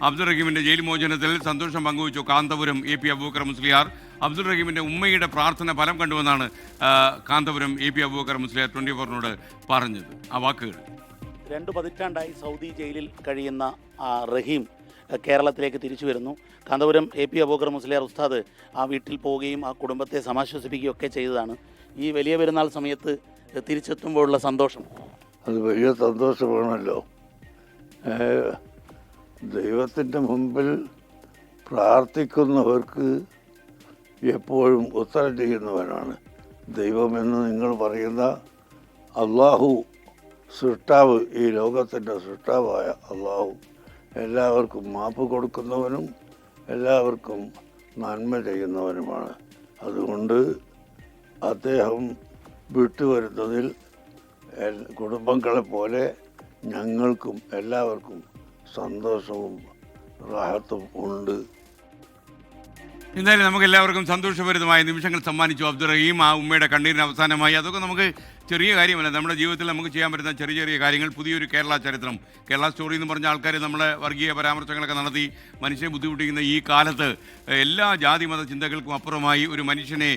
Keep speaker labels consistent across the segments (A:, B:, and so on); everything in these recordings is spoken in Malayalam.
A: അബ്ദുൾ റഹീമിന്റെ ജയിൽ മോചനത്തിൽ സന്തോഷം പങ്കുവച്ചു കാന്തപുരം AP അബൂബക്കർ മുസ്ലിയാർ. അബ്ദുൾ റഹീമിന്റെ ഉമ്മയുടെ പ്രാർത്ഥന ഫലം കണ്ടുവെന്നാണ് കാന്തപുരം AP അബൂബക്കർ മുസ്ലിയാർ 24-നോട് പറഞ്ഞത്. ആ വാക്കുകൾ:
B: 2 പതിറ്റാണ്ടായി സൗദി ജയിലിൽ കഴിയുന്ന റഹീം കേരളത്തിലേക്ക് തിരിച്ചു വരുന്നു. കാന്തപുരം AP അബൂബക്കർ മുസ്ലിയാർ ഉസ്താദ് ആ വീട്ടിൽ പോവുകയും ആ കുടുംബത്തെ സമാശ്വസിപ്പിക്കുകയും ഒക്കെ ചെയ്തതാണ്. ഈ വലിയ പെരുന്നാൾ സമയത്ത് തിരിച്ചെത്തുമ്പോഴുള്ള സന്തോഷം
C: അത് വലിയ സന്തോഷമാണല്ലോ. ദൈവത്തിൻ്റെ മുമ്പിൽ പ്രാർത്ഥിക്കുന്നവർക്ക് എപ്പോഴും ഉത്തരം ചെയ്യുന്നവനാണ് ദൈവമെന്ന് നിങ്ങൾ പറയുന്ന അള്ളാഹു സൃഷ്ടാവ്, ഈ ലോകത്തിൻ്റെ സൃഷ്ടാവായ അള്ളാഹു എല്ലാവർക്കും മാപ്പ് കൊടുക്കുന്നവനും എല്ലാവർക്കും നന്മ ചെയ്യുന്നവനുമാണ്. അതുകൊണ്ട് അദ്ദേഹം വിട്ടുവരുന്നതിൽ കുടുംബങ്ങളെ പോലെ ഞങ്ങൾക്കും എല്ലാവർക്കും സന്തോഷവും റാഹത്തും ഉണ്ട്.
A: എന്തായാലും നമുക്ക് എല്ലാവർക്കും സന്തോഷഭരിതമായ നിമിഷങ്ങൾ സമ്മാനിച്ചു അബ്ദുൾ റഹീം. ആ ഉമ്മയുടെ കണ്ണീരിന് അവസാനമായി. അതൊക്കെ നമുക്ക് ചെറിയ കാര്യമല്ല. നമ്മുടെ ജീവിതത്തിൽ നമുക്ക് ചെയ്യാൻ പറ്റുന്ന ചെറിയ ചെറിയ കാര്യങ്ങൾ. പുതിയൊരു കേരള ചരിത്രം, കേരള സ്റ്റോറി എന്ന് പറഞ്ഞ ആൾക്കാർ നമ്മളെ വർഗീയ പരാമർശങ്ങളൊക്കെ നടത്തി മനുഷ്യനെ ബുദ്ധിമുട്ടിക്കുന്ന ഈ കാലത്ത് എല്ലാ ജാതി മത ചിന്തകൾക്കും അപ്പുറമായി ഒരു മനുഷ്യനെ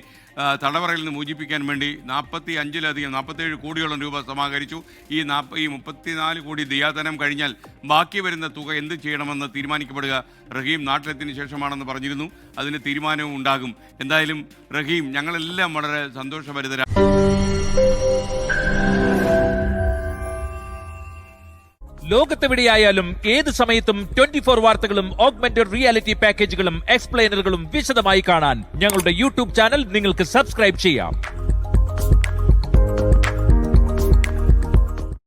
A: തടവറയിൽ നിന്ന് മോചിപ്പിക്കാൻ വേണ്ടി 47 കോടിയോളം രൂപ സമാഹരിച്ചു. ഈ 34 കോടി ദിയാധനം കഴിഞ്ഞാൽ ബാക്കി വരുന്ന തുക എന്ത് ചെയ്യണമെന്ന് തീരുമാനിക്കപ്പെടുക റഹീം നാട്ടിലെത്തിയതിനു ശേഷമാണെന്ന് പറഞ്ഞിരുന്നു. അതിന് തീരുമാനവും ഉണ്ടാകും. എന്തായാലും റഹീം, ഞങ്ങളെല്ലാം വളരെ സന്തോഷഭരിതരാണ്.
D: ലോകത്തെവിടെയായാലും ഏത് സമയത്തും 24 വാർത്തകളും ഓഗ്മെന്റഡ് റിയാലിറ്റി പാക്കേജുകളും എക്സ്പ്ലെയിനറുകളും വിശദമായി കാണാൻ ഞങ്ങളുടെ YouTube ചാനൽ നിങ്ങൾക്ക് സബ്സ്ക്രൈബ് ചെയ്യാം.